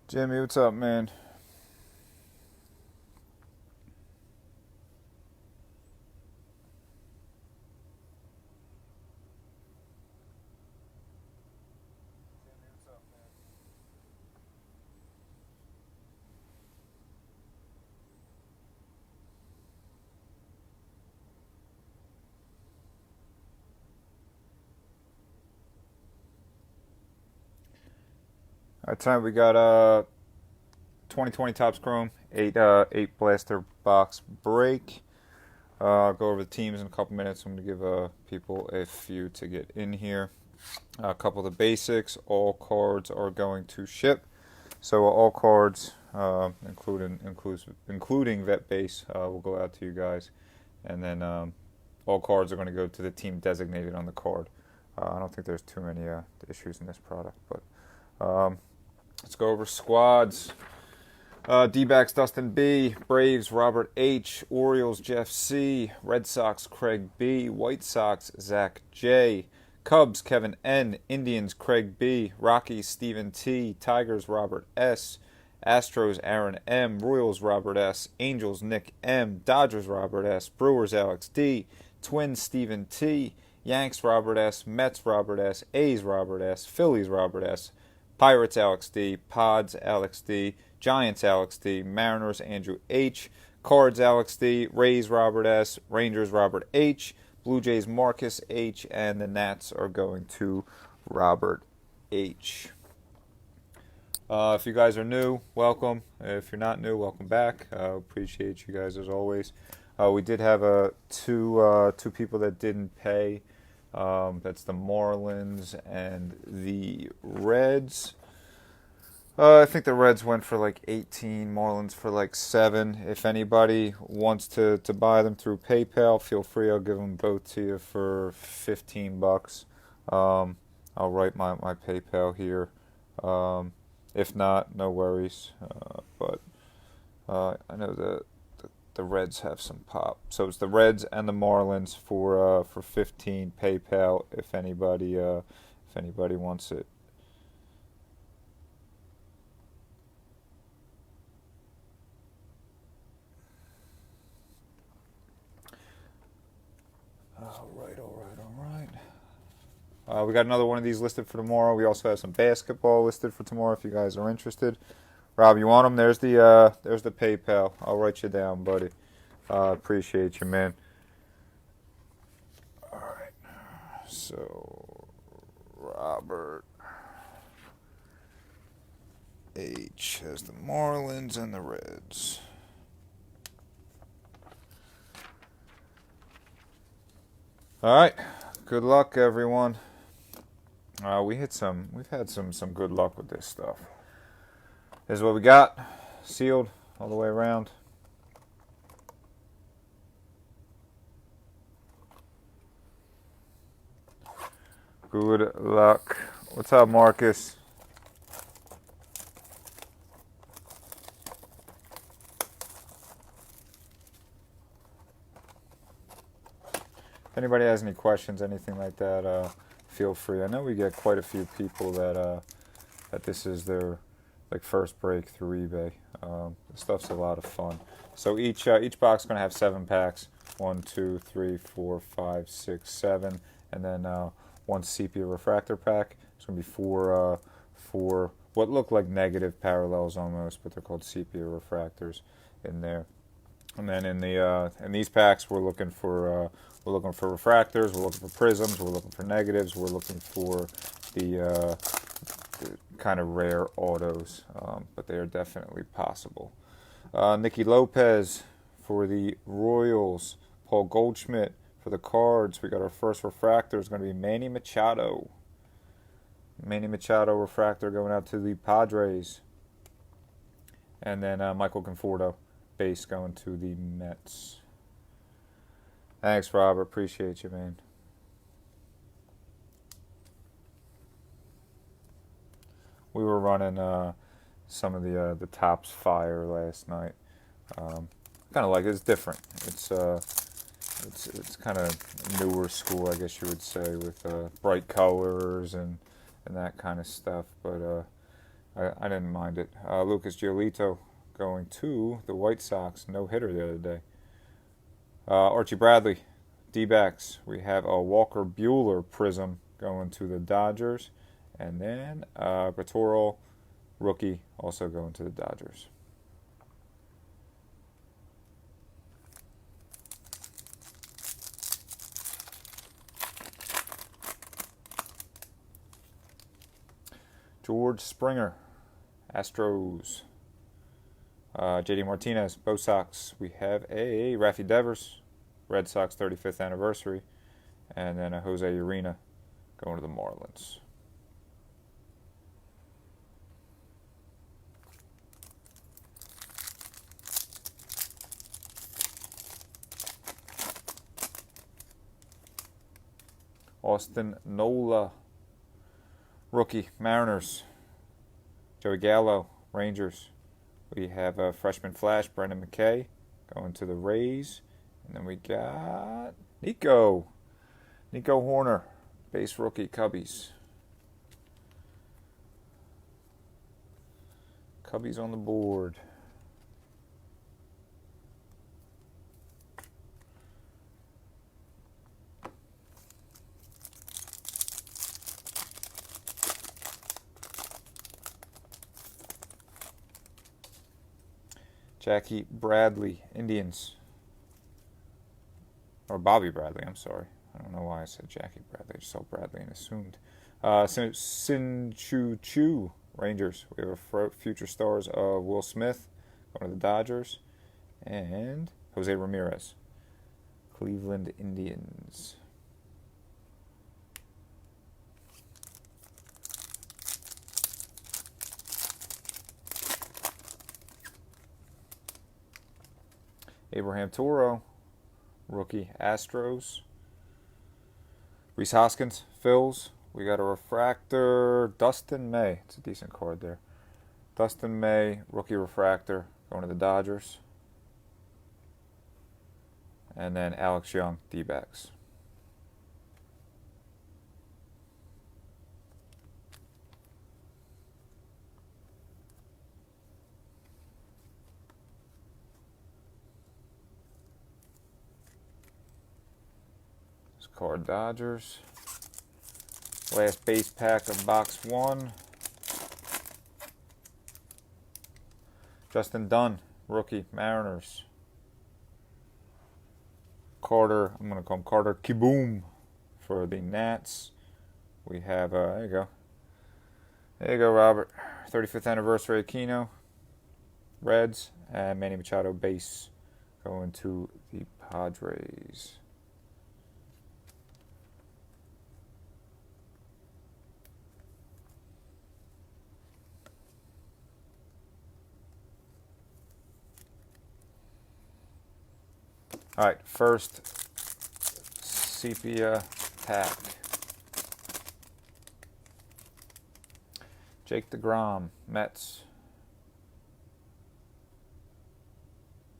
Jimmy, what's up, man? All right, tonight we got 2020 Topps Chrome, eight blaster box break. I'll go over the teams in a couple minutes. I'm going to give people a few to get in here. A couple of the basics. All cards are going to ship. So all cards, including vet base, will go out to you guys, and then all cards are going to go to the team designated on the card. I don't think there's too many issues in this product, but let's go over squads. D-backs Dustin B, Braves Robert H, Orioles Jeff C, Red Sox Craig B, White Sox Zach J, Cubs Kevin N, Indians Craig B, Rockies Stephen T, Tigers Robert S, Astros Aaron M, Royals Robert S, Angels Nick M, Dodgers Robert S, Brewers Alex D, Twins Stephen T, Yanks Robert S, Mets Robert S, A's Robert S, Phillies Robert S, Pirates Alex D, Pods Alex D, Giants Alex D, Mariners Andrew H, Cards Alex D, Rays Robert S, Rangers Robert H, Blue Jays Marcus H, and the Nats are going to Robert H. If you guys are new, welcome. If you're not new, welcome back. Appreciate you guys as always. We did have two people that didn't pay. That's the Marlins and the Reds. I think the Reds went for like 18, Marlins for like 7. If anybody wants to buy them through PayPal, feel free. I'll give them both to you for $15. I'll write my PayPal here. If not, no worries. But I know the Reds have some pop. So it's the Reds and the Marlins for 15 PayPal if anybody wants it. All right. We got another one of these listed for tomorrow. We also have some basketball listed for tomorrow if you guys are interested. Rob, you want them? There's the PayPal. I'll write you down, buddy. Appreciate you, man. All right. So, Robert H has the Marlins and the Reds. All right. Good luck, everyone. We've had some good luck with this stuff. This is what we got. Sealed all the way around. Good luck. What's up, Marcus? If anybody has any questions, anything like that, feel free. I know we get quite a few people that this is their first break through eBay. This stuff's a lot of fun. So each box is going to have 7 packs. 1, 2, 3, 4, 5, 6, 7, and then one sepia refractor pack. It's going to be four what look like negative parallels almost, but they're called sepia refractors in there. And then in these packs, we're looking for refractors, we're looking for prisms, we're looking for negatives, we're looking for the kind of rare autos, but they are definitely possible. Nicky Lopez for the Royals, Paul Goldschmidt for the Cards. We got our first refractor. It's going to be Manny Machado. Manny Machado refractor going out to the Padres. And then Michael Conforto base going to the Mets. Thanks, Robert. Appreciate you, man. We were running some of the Topps Fire last night. Kind of like it. It's different. It's kind of newer school, I guess you would say, with bright colors and that kind of stuff. But I didn't mind it. Lucas Giolito going to the White Sox. No hitter the other day. Archie Bradley, D-backs. We have a Walker Buehler prism going to the Dodgers. And then Gratterall, rookie, also going to the Dodgers. George Springer, Astros. JD Martinez, Bo Sox. We have a Rafi Devers, Red Sox 35th anniversary. And then a Jose Urena going to the Marlins. Austin Nola, rookie, Mariners. Joey Gallo, Rangers. We have a freshman flash, Brendan McKay, going to the Rays. And then we got Nico Horner, base rookie, Cubbies. Cubbies on the board. Jackie Bradley, Indians. Or Bobby Bradley, I'm sorry. I don't know why I said Jackie Bradley. I just saw Bradley and assumed. Sin Chu, Rangers. We have a future stars of Will Smith going to the Dodgers. And Jose Ramirez, Cleveland Indians. Abraham Toro, rookie, Astros. Reese Hoskins, Phils. We got a refractor, Dustin May. It's a decent card there. Dustin May, rookie refractor, going to the Dodgers. And then Alex Young, D-backs. Card Dodgers. Last base pack of box 1. Justin Dunn, rookie, Mariners. Carter, I'm going to call him Carter Kieboom for the Nats. We have, there you go. There you go, Robert. 35th anniversary Aquino, Reds, and Manny Machado base going to the Padres. All right, first sepia pack. Jake DeGrom, Mets.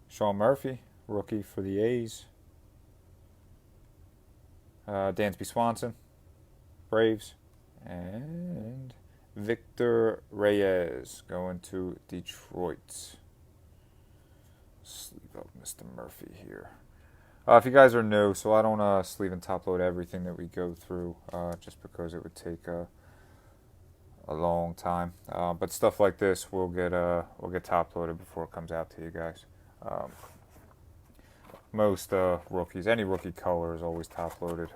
Sean Murphy, rookie for the A's. Dansby Swanson, Braves. And Victor Reyes going to Detroit. Sleeve up Mr. Murphy here. If you guys are new, so I don't sleeve and top load everything that we go through, just because it would take a long time. But stuff like this will get top loaded before it comes out to you guys. Most rookies, any rookie color is always top loaded.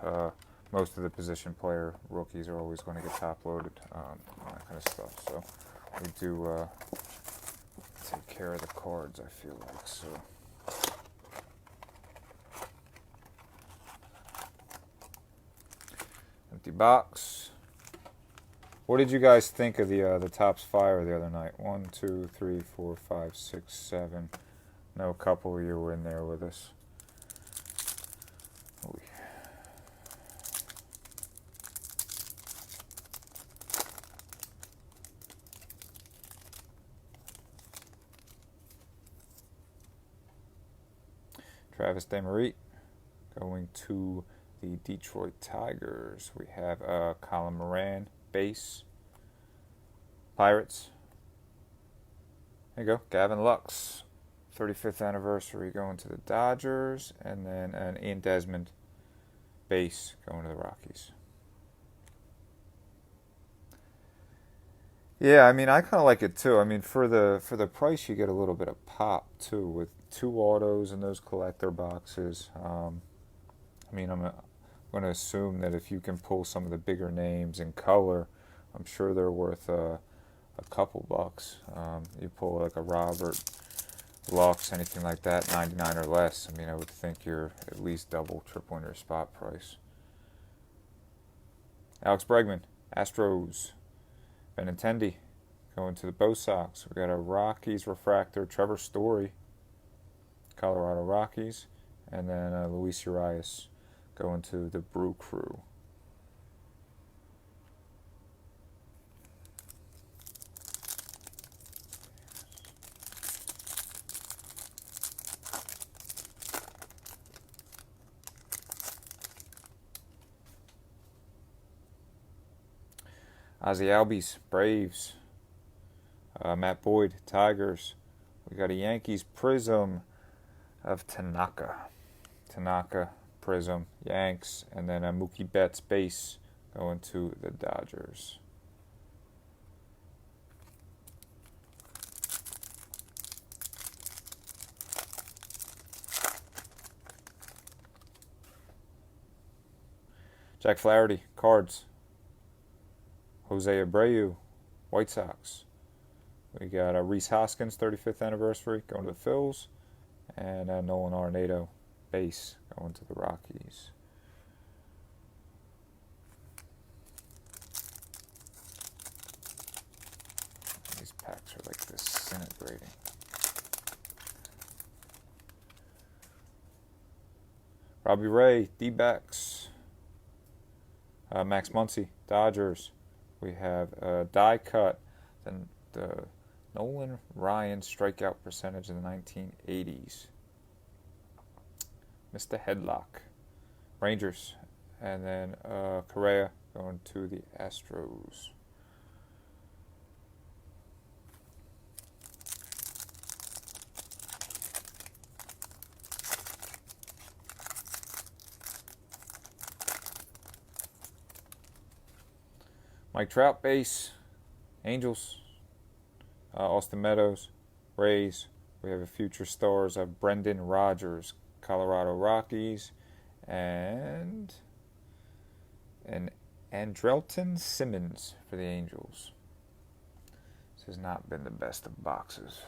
Most of the position player rookies are always going to get top loaded, that kind of stuff. So we do take care of the cards, I feel like. So. Empty box. What did you guys think of the Topps Fire the other night? 1, 2, 3, 4, 5, 6, 7. No, a couple of you were in there with us. Ooh. Travis DeMarie going to the Detroit Tigers. We have Colin Moran, base. Pirates, There you go. Gavin Lux, 35th anniversary going to the Dodgers, and then an Ian Desmond base going to the Rockies. Yeah, I mean, I kind of like it too. I mean, for the price, you get a little bit of pop too with two autos in those collector boxes. I mean, I'm going to assume that if you can pull some of the bigger names in color, I'm sure they're worth a couple bucks. You pull like a Robert Lux, anything like that, 99 or less. I mean, I would think you're at least double, tripling your spot price. Alex Bregman, Astros. Benintendi going to the Bo Sox. We got a Rockies refractor, Trevor Story, Colorado Rockies, and then Luis Urias going to the Brew Crew. Ozzy Albies, Braves. Matt Boyd, Tigers. We got a Yankees Prism of Tanaka. Tanaka, Prism, Yanks. And then a Mookie Betts base going to the Dodgers. Jack Flaherty, Cards. Jose Abreu, White Sox. We got a Rhys Hoskins, 35th anniversary, going to the Phils. And a Nolan Arenado, base, going to the Rockies. These packs are like disintegrating. Robbie Ray, D-backs. Max Muncy, Dodgers. We have a die cut, then the Nolan Ryan strikeout percentage in the 1980s. Mr. Headlock, Rangers, and then Correa going to the Astros. Mike Trout base, Angels, Austin Meadows, Rays. We have a future stars of Brendan Rodgers, Colorado Rockies, and an Andrelton Simmons for the Angels. This has not been the best of boxes.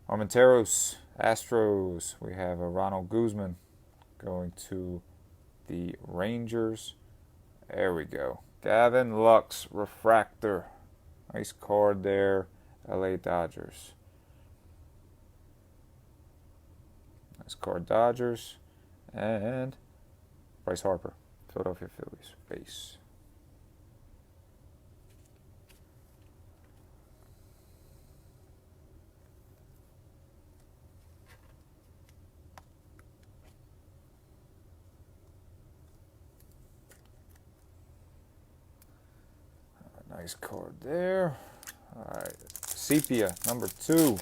Armenteros, Astros. We have a Ronald Guzman going to the Rangers. There we go. Gavin Lux, refractor. Nice card there. LA Dodgers. Nice card, Dodgers. And Bryce Harper, Philadelphia Phillies, base. Nice card there. All right, Sepia, number 2.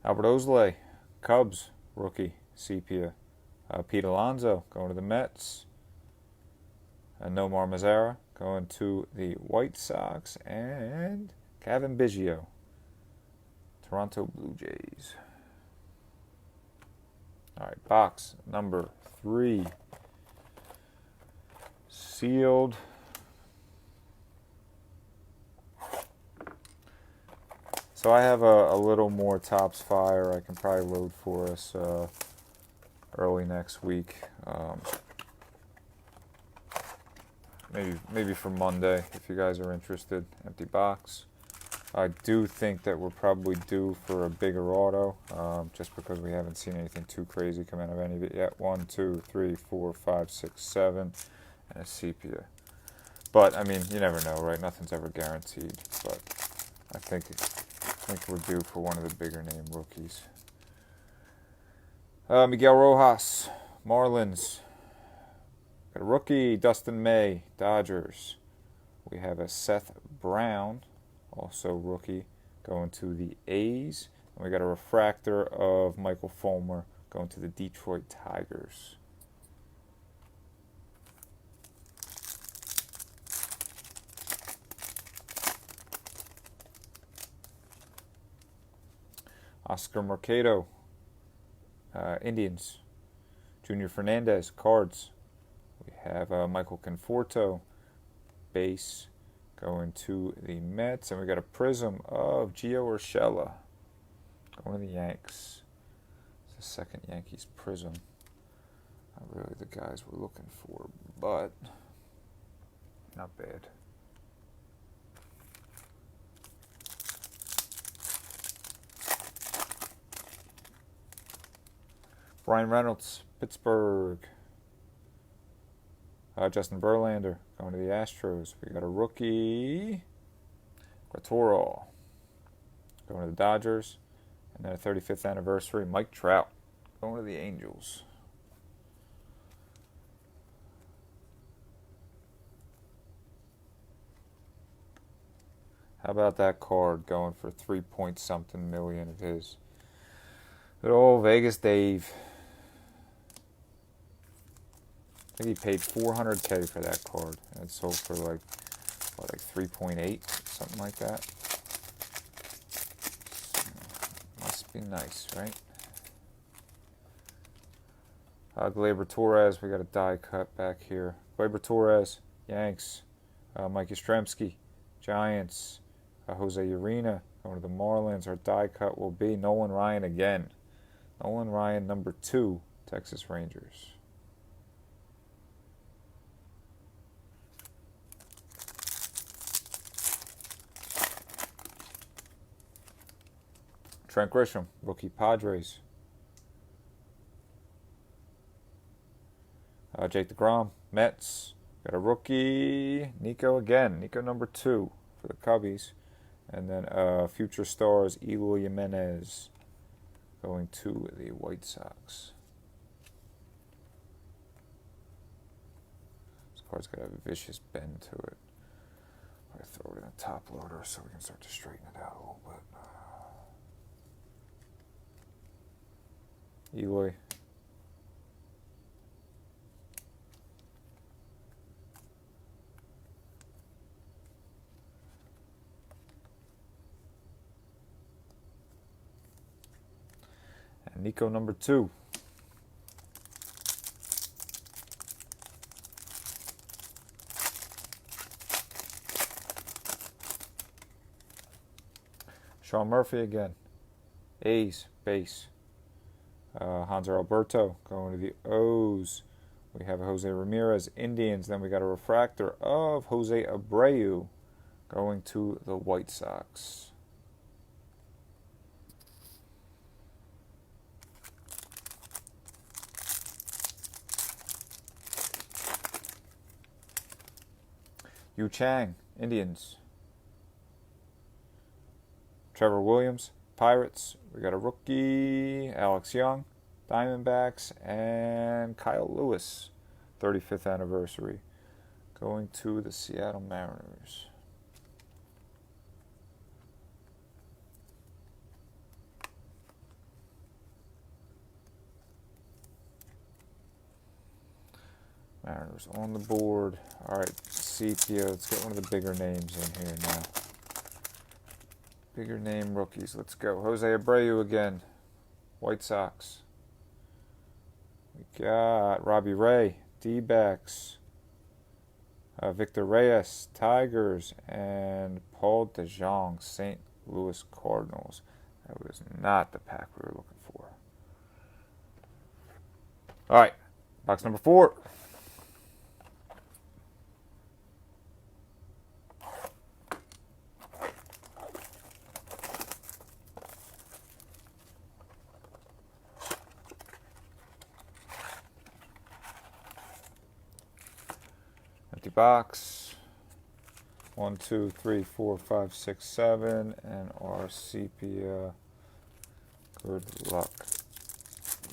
Albert Osley, Cubs, rookie, Sepia. Pete Alonso going to the Mets. Nomar Mazara going to the White Sox. And Kevin Biggio, Toronto Blue Jays. All right, box number 3. Sealed. So I have a little more Topps Fire I can probably load for us early next week. Maybe for Monday if you guys are interested. Empty box. I do think that we're probably due for a bigger auto, just because we haven't seen anything too crazy come out of any of it yet. 1, 2, 3, 4, 5, 6, 7, and a Sepia. But I mean, you never know, right? Nothing's ever guaranteed. But I think we're due for one of the bigger name rookies. Miguel Rojas, Marlins. Got a rookie, Dustin May, Dodgers. We have a Seth Brown, also rookie, going to the A's. And we got a refractor of Michael Fulmer going to the Detroit Tigers. Oscar Mercado, Indians. Junior Fernandez, Cards. We have Michael Conforto, base, going to the Mets. And we got a prism of Gio Urshela going to the Yanks. It's the second Yankees prism. Not really the guys we're looking for, but not bad. Brian Reynolds, Pittsburgh. Justin Verlander going to the Astros. We got a rookie, Quatorol, going to the Dodgers. And then a 35th anniversary, Mike Trout going to the Angels. How about that card going for 3-point-something million it is? Good old Vegas Dave. I think he paid $400K for that card. And it sold for like 3.8, something like that. So, must be nice, right? Gleyber Torres, we got a die cut back here. Gleyber Torres, Yanks. Mike Yastrzemski, Giants. Jose Urena going to the Marlins. Our die cut will be Nolan Ryan again. Nolan Ryan, number 2, Texas Rangers. Trent Grisham, rookie Padres. Jake DeGrom, Mets. Got a rookie, Nico again. Nico number 2 for the Cubbies. And then future stars, Eloy Jimenez going to the White Sox. This card's got a vicious bend to it. I'll throw it in a top loader so we can start to straighten it out a little bit. Eloy. And Nico number 2. Sean Murphy again. A's, base. Hanser Alberto going to the O's. We have Jose Ramirez, Indians. Then we got a refractor of Jose Abreu going to the White Sox. Yu Chang, Indians. Trevor Williams, Pirates. We got a rookie, Alex Young, Diamondbacks, and Kyle Lewis, 35th anniversary, going to the Seattle Mariners. Mariners on the board. All right, Sepia. Let's get one of the bigger names in here now. Bigger name rookies. Let's go. Jose Abreu again. White Sox. We got Robbie Ray, D-backs. Victor Reyes, Tigers, and Paul DeJong, St. Louis Cardinals. That was not the pack we were looking for. All right, box number 4. Empty box. 1, 2, 3, 4, 5, 6, 7, and our sepia. Good luck.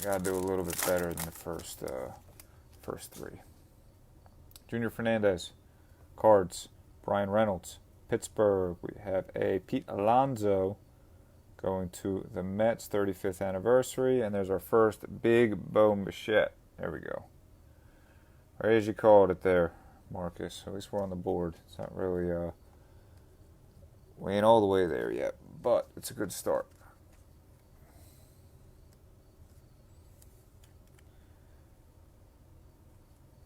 Gotta do a little bit better than the first three. Junior Fernandez, cards. Brian Reynolds, Pittsburgh. We have a Pete Alonso going to the Mets, 35th anniversary, and there's our first big Bo Bichette. There we go. Right as you called it there, Marcus. At least we're on the board. It's not really we ain't all the way there yet, but it's a good start.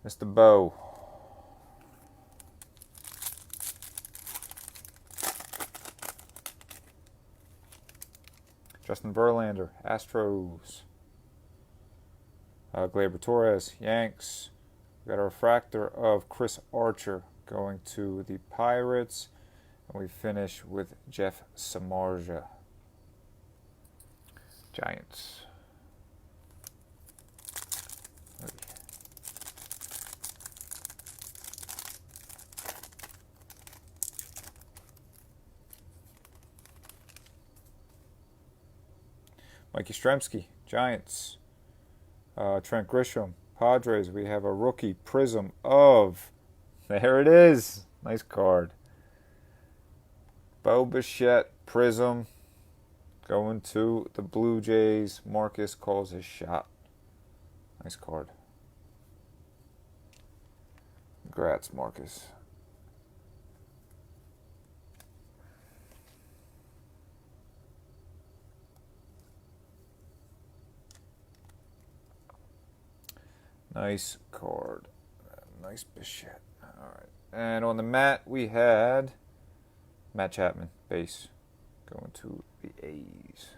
Mr. Bo. Justin Verlander, Astros. Gleyber Torres, Yanks. We got a refractor of Chris Archer going to the Pirates. And we finish with Jeff Samardzija, Giants. Mikey Yastrzemski, Giants. Trent Grisham, Padres. We have a rookie prism of, there it is. Nice card. Bo Bichette prism going to the Blue Jays. Marcus calls his shot. Nice card. Congrats, Marcus. Nice card. Nice Bichette. All right. And on the mat, we had Matt Chapman, base, going to the A's.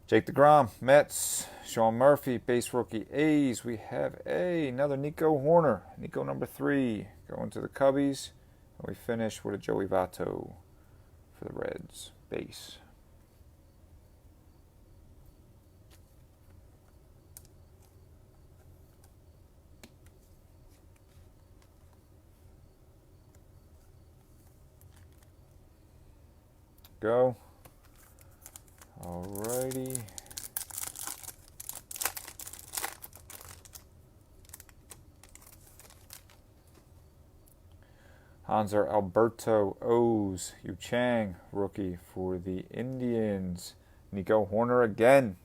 Jake DeGrom, Mets. Sean Murphy, base rookie, A's. We have another Nico Hoerner, Nico number 3, going to the Cubbies. And we finish with a Joey Votto for the Reds, base. Go. Alrighty. Hanser Alberto O's, Yu Chang, rookie for the Indians. Nico Hoerner again.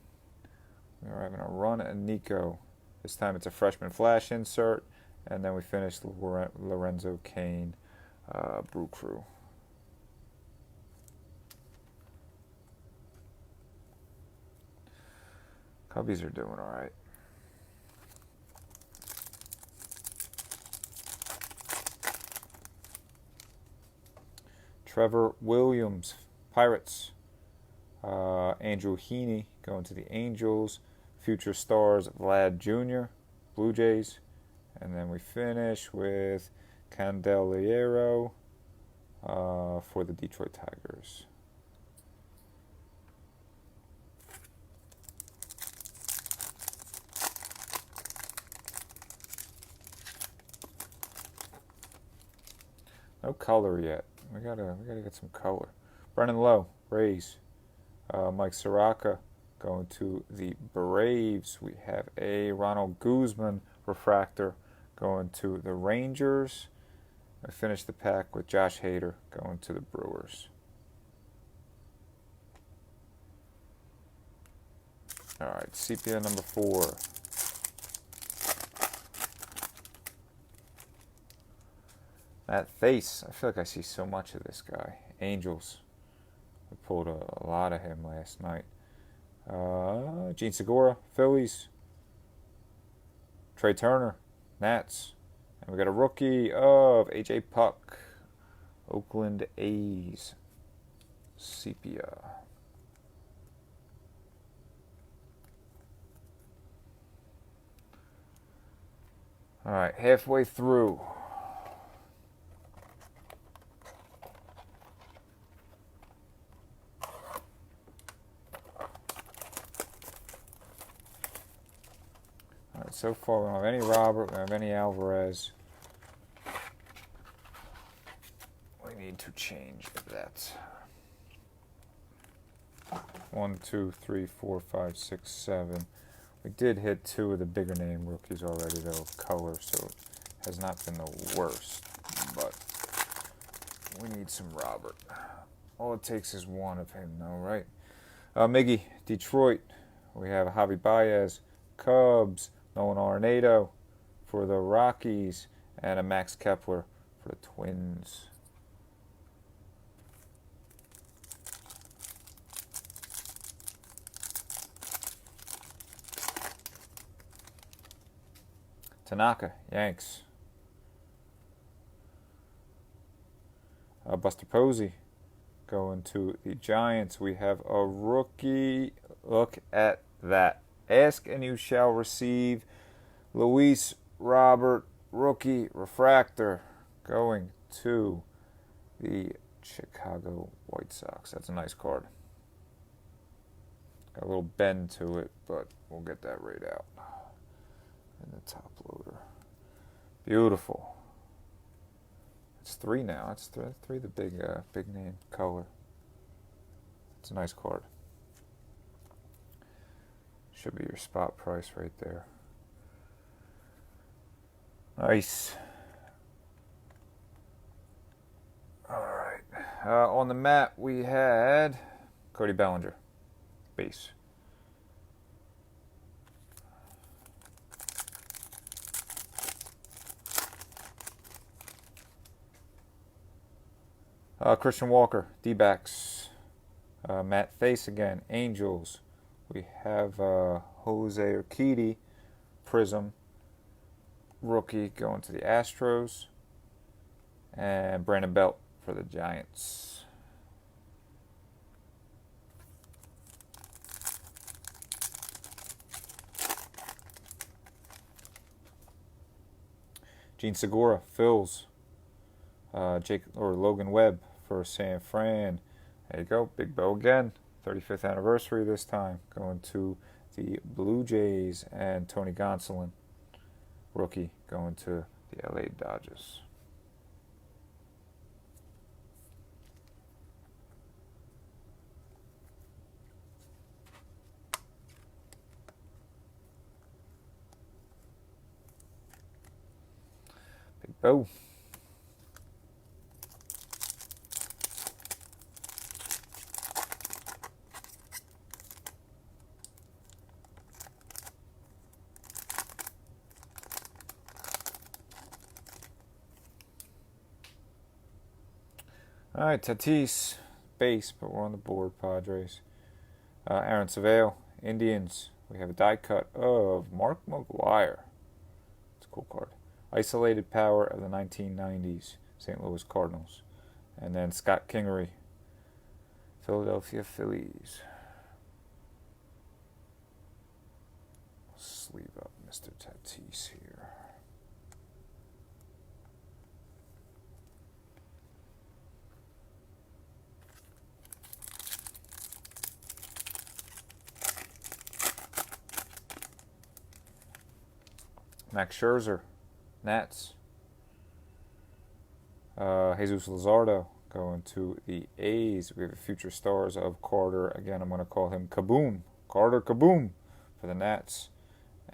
We're having a run at Nico. This time it's a freshman flash insert. And then we finish Lorenzo Cain, Brew Crew. Cubbies are doing all right. Trevor Williams, Pirates. Andrew Heaney going to the Angels. Future Stars, Vlad Jr., Blue Jays. And then we finish with Candelario for the Detroit Tigers. No color yet. We gotta get some color. Brennan Lowe, Rays. Mike Soroka going to the Braves. We have a Ronald Guzman refractor going to the Rangers. I finished the pack with Josh Hader going to the Brewers. All right, sepia number 4. That face, I feel like I see so much of this guy. Angels. I pulled a lot of him last night. Gene Segura, Phillies. Trey Turner, Nats. And we got a rookie of A.J. Puck, Oakland A's, sepia. All right, halfway through. So far, we don't have any Robert. We don't have any Alvarez. We need to change that. 1, 2, 3, 4, 5, 6, 7. We did hit 2 of the bigger name rookies already, though, color, so it has not been the worst. But we need some Robert. All it takes is 1 of him, though, right? Miggy, Detroit. We have Javi Baez, Cubs, Nolan Arenado for the Rockies, and a Max Kepler for the Twins. Tanaka, Yanks. Buster Posey going to the Giants. We have a rookie. Look at that. Ask and you shall receive. Luis Robert, rookie refractor, going to the Chicago White Sox. That's a nice card. Got a little bend to it, but we'll get that right out in the top loader. Beautiful. It's 3 now. It's 3 the big name color. It's a nice card. Should be your spot price right there. Nice. All right. On the mat we had Cody Bellinger, base. Christian Walker, D-backs. Matt Thaiss again, Angels. We have Jose Urquidy, Prism, rookie, going to the Astros. And Brandon Belt for the Giants. Gene Segura, Phils. Logan Webb for San Fran. There you go, Big Bo again. 35th anniversary this time. Going to the Blue Jays, and Tony Gonsolin, rookie, going to the LA Dodgers. Big Bo. All right, Tatis, base, but we're on the board, Padres. Aaron Savale, Indians. We have a die cut of Mark McGwire. It's a cool card. Isolated Power of the 1990s, St. Louis Cardinals. And then Scott Kingery, Philadelphia Phillies. Sleeve up Mr. Tatis here. Max Scherzer, Nats. Jesus Luzardo going to the A's. We have future stars of Carter. Again, I'm going to call him Kaboom. Carter Kaboom for the Nats.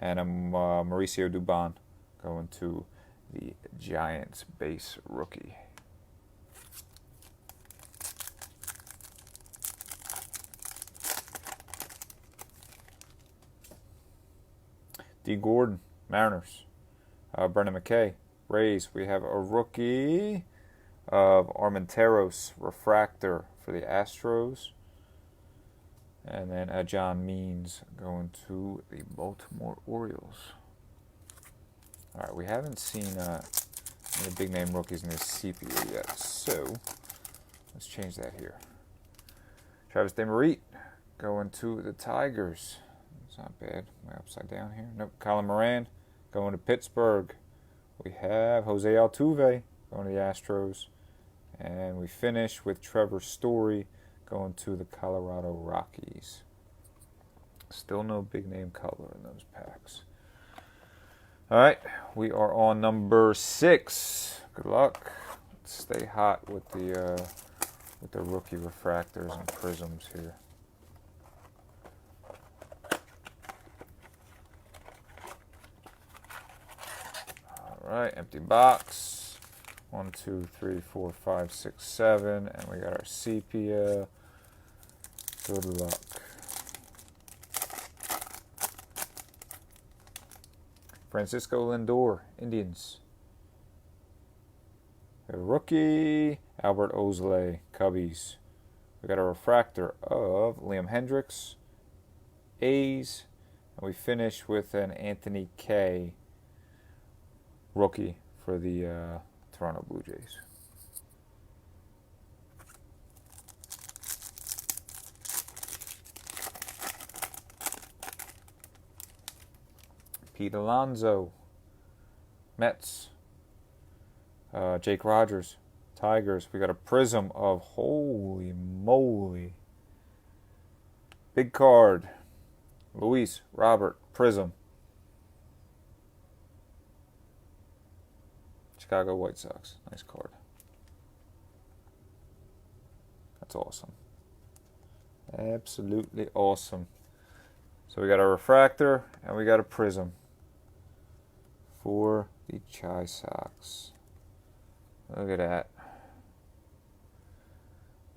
And Mauricio Dubon going to the Giants, base rookie. D. Gordon, Mariners. Brendan McKay, Rays. We have a rookie of Armenteros, refractor for the Astros. And then John Means going to the Baltimore Orioles. All right, we haven't seen any big name rookies in this sepia yet, so let's change that here. Travis DeMarit going to the Tigers. It's not bad. Am I upside down here? Nope. Colin Moran going to Pittsburgh. We have Jose Altuve going to the Astros. And we finish with Trevor Story going to the Colorado Rockies. Still no big name color in those packs. All right, we are on number 6. Good luck. Let's stay hot with the rookie refractors and prisms here. All right, empty box. 1, 2, 3, 4, 5, 6, 7, and we got our sepia. Good luck. Francisco Lindor, Indians. A rookie, Albert Osley, Cubbies. We got a refractor of Liam Hendricks, A's, and we finish with an Anthony Kay, rookie for the Toronto Blue Jays. Pete Alonso, Mets. Jake Rogers, Tigers. We got a prism of, holy moly, big card. Luis Robert, prism. Chicago White Sox. Nice card. That's awesome. Absolutely awesome. So we got a refractor and we got a prism for the Chi Sox. Look at that.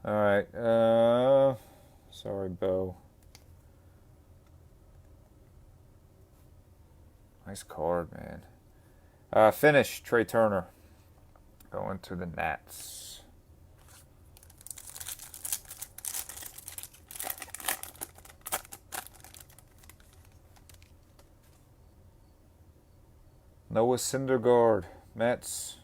All right. Sorry, Bo. Nice card, man. Finish, Trey Turner. Going to the Nats. Noah Syndergaard, Mets.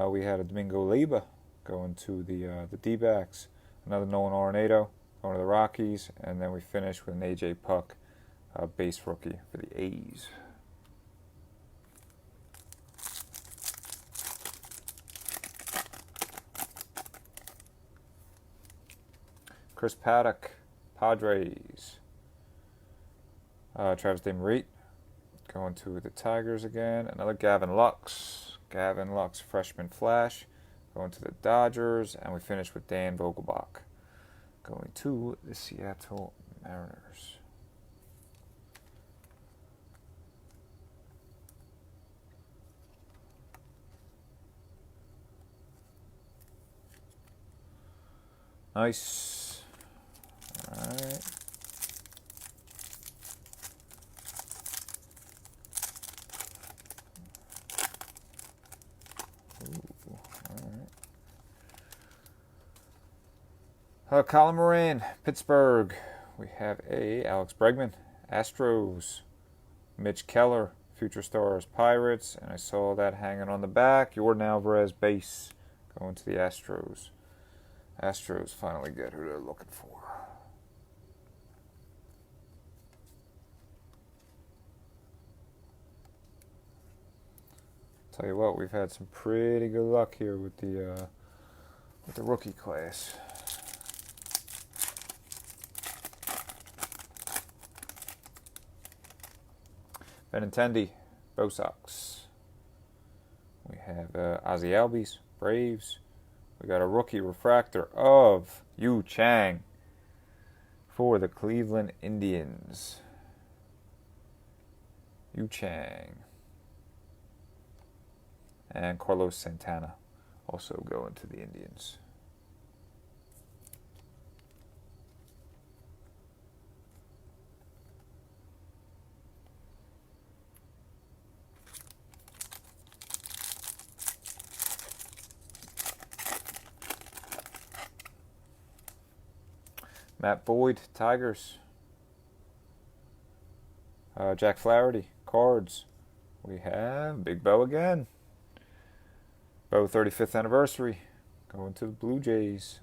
We had a Domingo Leiba going to the D-backs. Another Nolan Arenado going to the Rockies. And then we finish with an A.J. Puck, base rookie for the A's. Chris Paddock, Padres. Travis DeMarit going to the Tigers again. Another Gavin Lux. Gavin Lux, freshman flash, going to the Dodgers. And we finish with Dan Vogelbach going to the Seattle Mariners. Nice. All right. Colin Moran, Pittsburgh. We have a Alex Bregman, Astros. Mitch Keller, Future Stars, Pirates. And I saw that hanging on the back. Jordan Alvarez, base, going to the Astros. Astros finally get who they're looking for. Tell you what, we've had some pretty good luck here with the rookie class. Benintendi, Bo Sox. We have Ozzie Albies, Braves. We got a rookie refractor of Yu Chang for the Cleveland Indians. Yu Chang. And Carlos Santana also going to the Indians. Matt Boyd, Tigers. Jack Flaherty, Cards. We have Big Bo again. Bo 35th anniversary, going to the Blue Jays.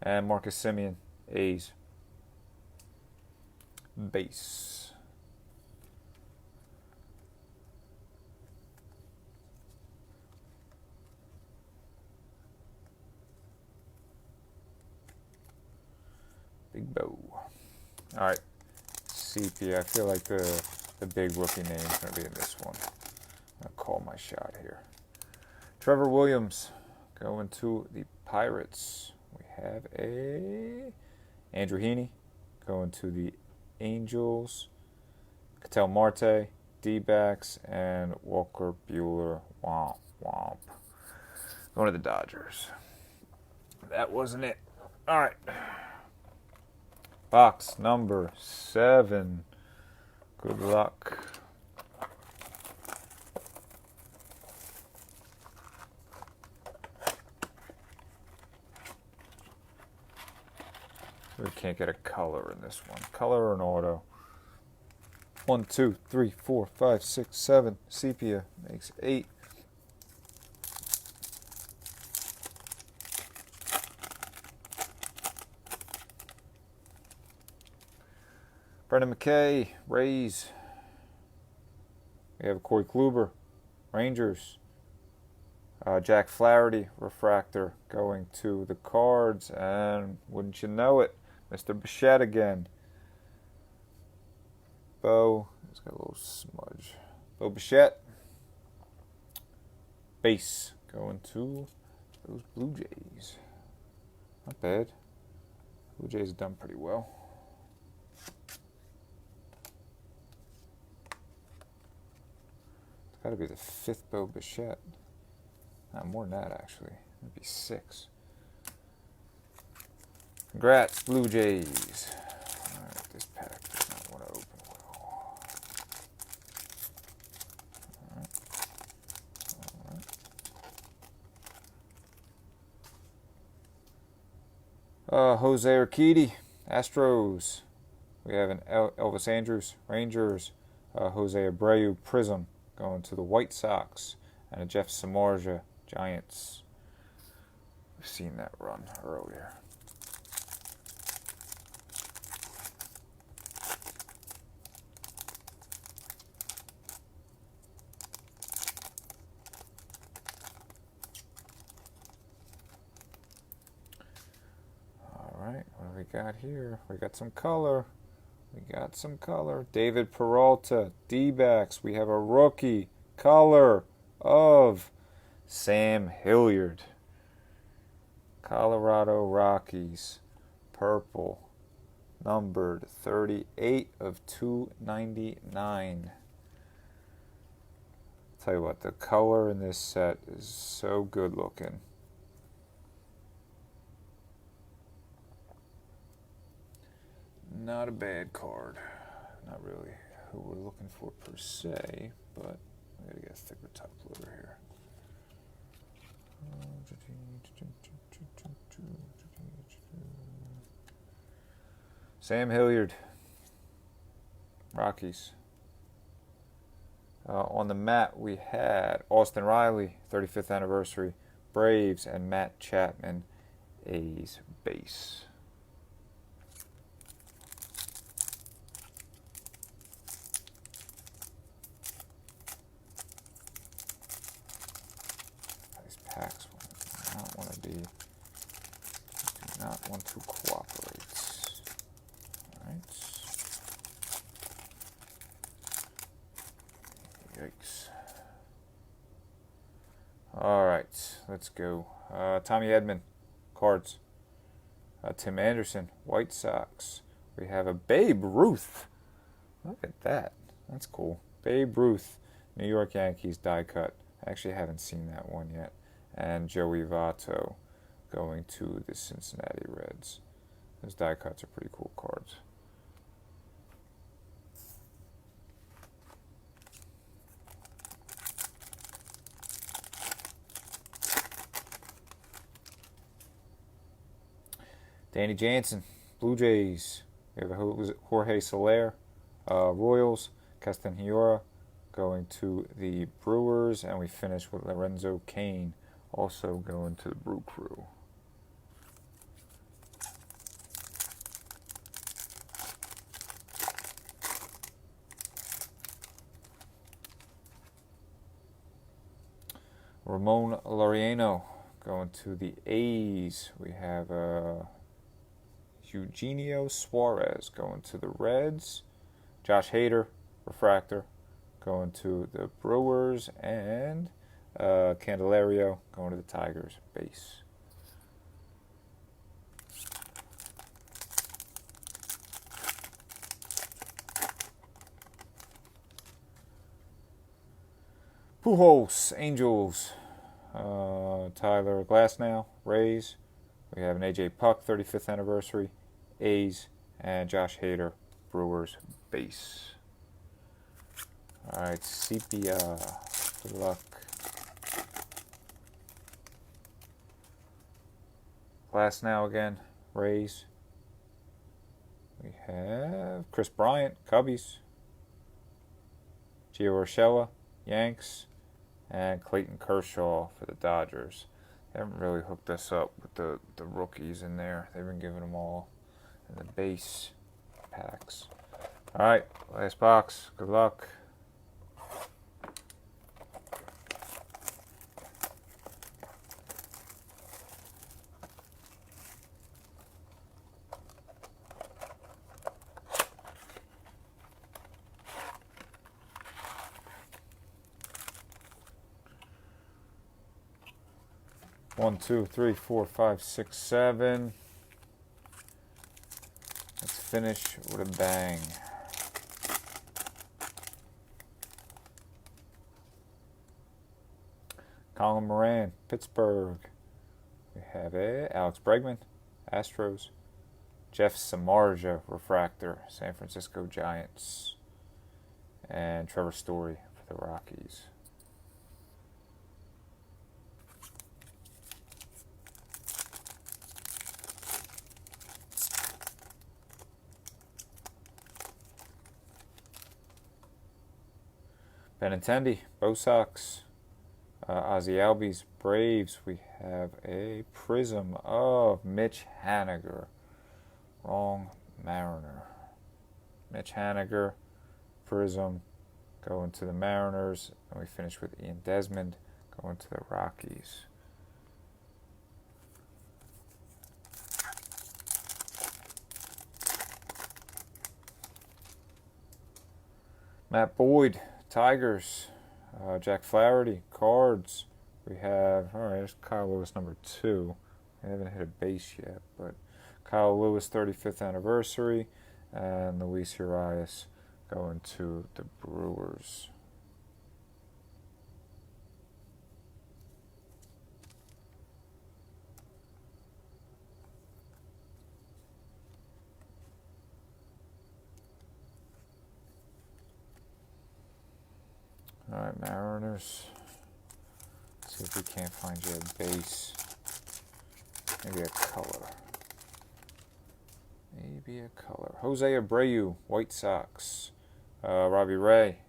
And Marcus Semien, A's. Base. Big Bo. All right, sepia. I feel like the the big rookie name is going to be in this one. I'm going to call my shot here. Trevor Williams going to the Pirates. We have a Andrew Heaney going to the Angels. Ketel Marte, D-backs, and Walker Buehler. Womp womp. Going to the Dodgers. That wasn't it. All right. Box number 7. Good luck. We can't get a color in this one. Color or an auto. 1, 2, 3, 4, 5, 6, 7. Sepia makes 8. Brendan McKay, Rays. We have Corey Kluber, Rangers. Jack Flaherty, refractor, going to the Cards. And wouldn't you know it, Mr. Bichette again. Bo, he's got a little smudge. Bo Bichette. Base, going to those Blue Jays. Not bad. Blue Jays have done pretty well. Got to be the 5th Bo Bichette. More than that, actually. Maybe 6. Congrats, Blue Jays. All right, this pack does not want to open well. All right. Jose Urquidy, Astros. We have an Elvis Andrus, Rangers. Jose Abreu, Prism, going to the White Sox, and a Jeff Samardzija, Giants. We've seen that run earlier. All right, what do we got here? We got some color. David Peralta, D-backs. We have a rookie color of Sam Hilliard. Colorado Rockies, purple, numbered 38 of 299. Tell you what, the color in this set is so good looking. Not a bad card. Not really who we're looking for per se, but I gotta get a thicker top loader here. Sam Hilliard, Rockies. On the mat, we had Austin Riley, 35th anniversary, Braves, and Matt Chapman, A's base. These packs do not want to be, do not want to cooperate. All right. Yikes. All right, let's go. Tommy Edman, Cards. Tim Anderson, White Sox. We have a Babe Ruth. Look at that. That's cool. Babe Ruth, New York Yankees die cut. I actually haven't seen that one yet. And Joey Votto going to the Cincinnati Reds. Those die cuts are pretty cool cards. Danny Jansen, Blue Jays. We have Jorge Soler, Royals. Castanheira going to the Brewers. And we finish with Lorenzo Cain, also going to the Brew Crew. Ramon Laureano going to the A's. We have Eugenio Suarez going to the Reds. Josh Hader, refractor going to the Brewers, and Candelario going to the Tigers base. Pujols, Angels, Tyler Glasnow, Rays. We have an AJ Puck, 35th anniversary, A's, and Josh Hader, Brewers, base. All right, Sepia, good luck. Glasnow again, Rays. We have Chris Bryant, Cubbies, Gio Urshela, Yanks, and Clayton Kershaw for the Dodgers. They haven't really hooked us up with the rookies in there. They've been giving them all in the base packs. All right, last box. Good luck. One, two, three, four, five, six, seven. Let's finish with a bang. Colin Moran, Pittsburgh. We have Alex Bregman, Astros. Jeff Samardzija, refractor, San Francisco Giants. And Trevor Story for the Rockies. Benintendi, Bo Sox, Ozzie Albies, Braves. We have a prism of Mitch Haniger. Wrong Mariner. Mitch Haniger, prism, going to the Mariners. And we finish with Ian Desmond, going to the Rockies. Matt Boyd, Tigers. Jack Flaherty, Cards. We have, all right, there's Kyle Lewis number 2. We haven't hit a base yet, but Kyle Lewis, 35th anniversary, and Luis Urias going to the Brewers. All right, Mariners. Let's see if we can't find you a base. Maybe a color. Maybe a color. Jose Abreu, White Sox. Robbie Ray.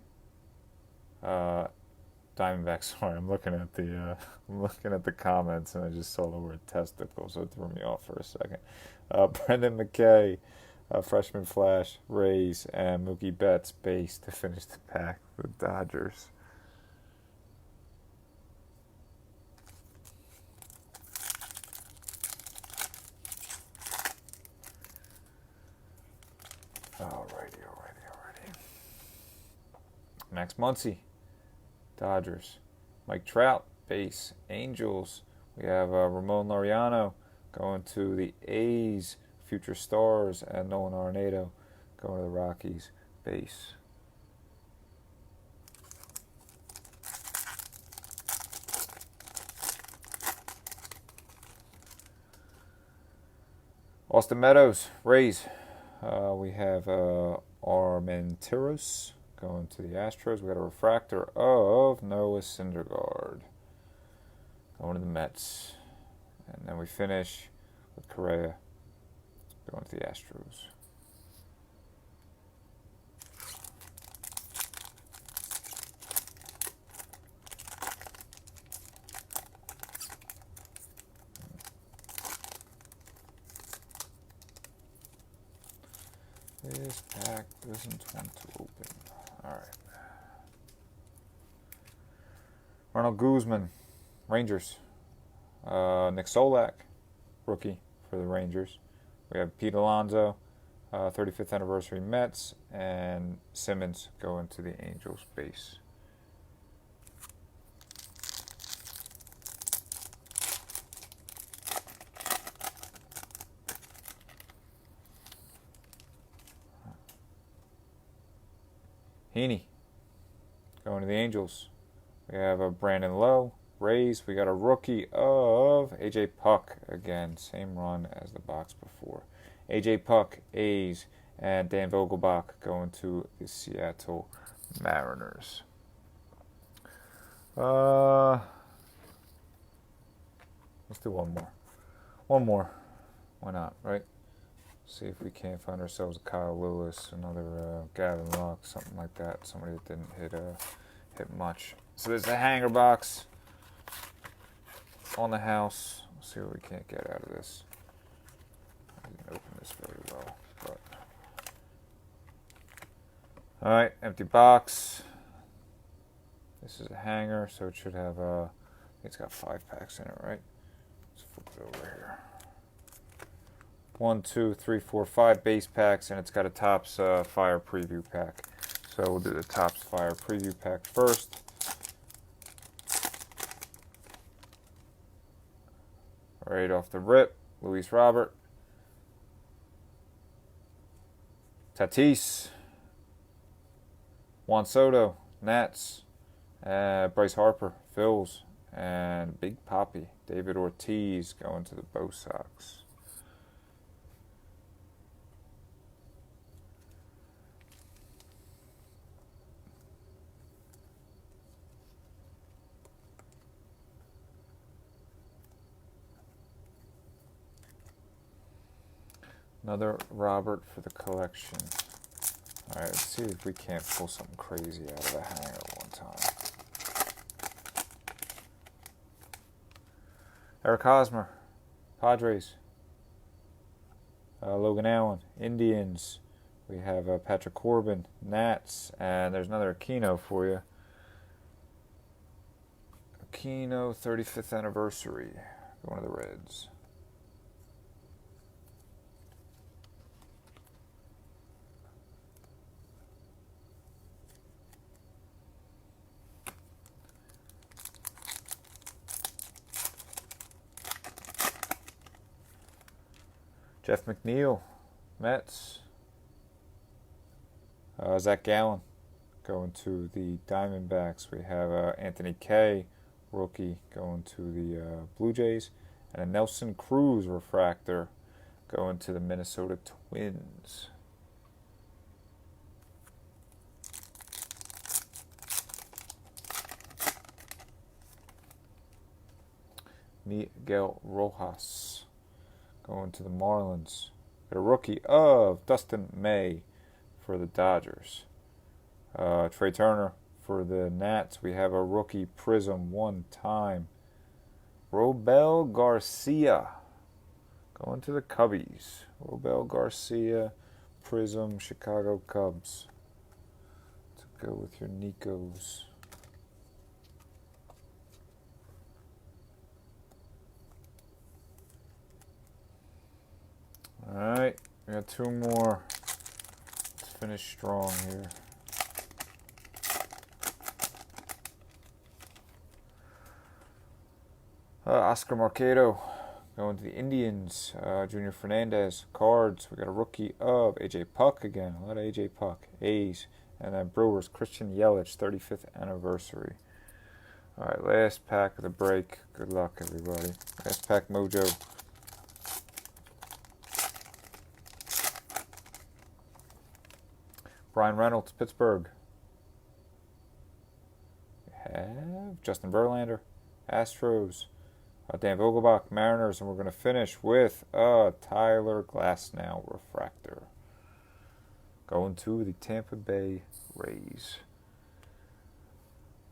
Diamondbacks. Sorry, I'm looking at the comments and I just saw the word testicle, so it threw me off for a second. Brendan McKay, freshman flash, Rays, and Mookie Betts base to finish the pack for the Dodgers. Alrighty. Max Muncy, Dodgers. Mike Trout, base, Angels. We have Ramon Laureano going to the A's, future stars, and Nolan Arenado going to the Rockies, base. Austin Meadows, Rays. We have Armenteros going to the Astros. We got a refractor of Noah Syndergaard going to the Mets. And then we finish with Correa going to the Astros. This pack doesn't want to open. Alright. Ronald Guzman, Rangers. Nick Solak, rookie for the Rangers. We have Pete Alonso, 35th anniversary Mets, and Simmons going to the Angels base. Heaney going to the Angels. We have a Brandon Lowe, Rays. We got a rookie of AJ Puk again, same run as the box before. AJ Puk, A's, and Dan Vogelbach going to the Seattle Mariners. Let's do one more. One more. Why not, right? See if we can't find ourselves a Kyle Lewis, another Gavin Lux, something like that. Somebody that didn't hit much. So there's the hanger box on the house. Let's see what we can't get out of this. I didn't open this very well, but all right, empty box. This is a hanger, so it should have it's got 5 packs in it, right? Let's flip it over here. 1, 2, 3, 4, 5 base packs, and it's got a Topps Fire preview pack. So we'll do the Topps Fire preview pack first. Right off the rip, Luis Robert, Tatis, Juan Soto, Nats, Bryce Harper, Phils, and Big Papi, David Ortiz going to the Bo Sox. Another Robert for the collection. All right, let's see if we can't pull something crazy out of the hanger one time. Eric Hosmer, Padres. Logan Allen, Indians. We have Patrick Corbin, Nats, and there's another Aquino for you. Aquino, 35th anniversary, going to the Reds. Jeff McNeil, Mets. Zach Gallen going to the Diamondbacks. We have Anthony Kay, rookie, going to the Blue Jays. And a Nelson Cruz refractor going to the Minnesota Twins. Miguel Rojas going to the Marlins. Got a rookie of Dustin May for the Dodgers. Trey Turner for the Nats. We have a rookie prism one time. Robel Garcia going to the Cubbies. Robel Garcia, prism, Chicago Cubs. To go with your Nikos. Alright, we got 2 more. Let's finish strong here. Oscar Mercado going to the Indians. Junior Fernandez, Cards. We got a rookie of AJ Puk again. A lot of AJ Puk. A's. And then Brewers, Christian Yelich, 35th anniversary. Alright, last pack of the break. Good luck, everybody. Last pack mojo. Brian Reynolds, Pittsburgh. We have Justin Verlander, Astros. Dan Vogelbach, Mariners. And we're going to finish with Tyler Glasnow refractor. Going to the Tampa Bay Rays.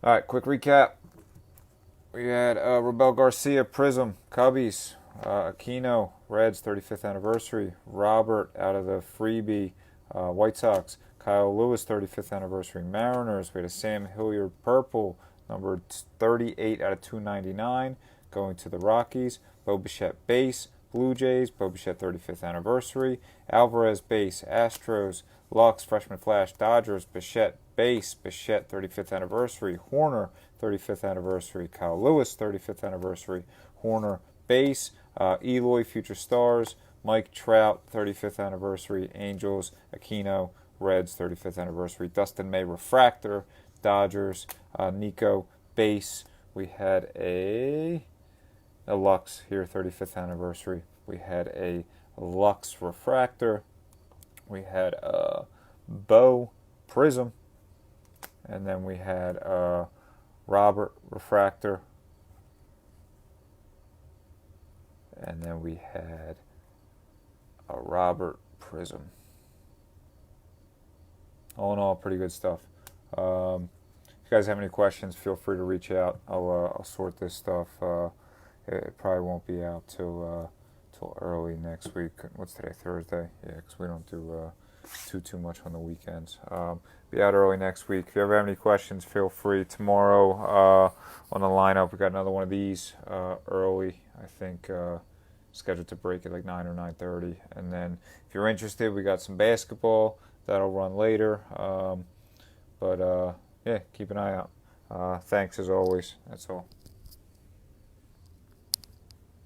All right, quick recap. We had Robel Garcia, Prism, Cubbies. Aquino, Reds, 35th anniversary. Robert out of the freebie, White Sox. Kyle Lewis, 35th anniversary, Mariners. We had a Sam Hilliard Purple, number 38 out of 299, going to the Rockies. Bo Bichette Base, Blue Jays, Bo Bichette 35th anniversary. Alvarez base, Astros, Lux freshman flash, Dodgers, Bichette base, Bichette 35th anniversary. Horner 35th anniversary. Kyle Lewis 35th anniversary. Horner base, Eloy future stars, Mike Trout 35th anniversary. Angels, Aquino, Reds 35th anniversary. Dustin May refractor, Dodgers, Nico base. We had a Lux here, 35th anniversary. We had a Lux refractor. We had a Bo prism, and then we had a Robert refractor, and then we had a Robert prism. All in all, pretty good stuff. If you guys have any questions, feel free to reach out. I'll sort this stuff. It probably won't be out till early next week. What's today? Thursday? Yeah, because we don't do too much on the weekends. Be out early next week. If you ever have any questions, feel free. Tomorrow on the lineup, we got another one of these early. I think scheduled to break at like 9 or 9:30. And then if you're interested, we got some basketball that'll run later. But yeah, keep an eye out. Thanks as always. That's all.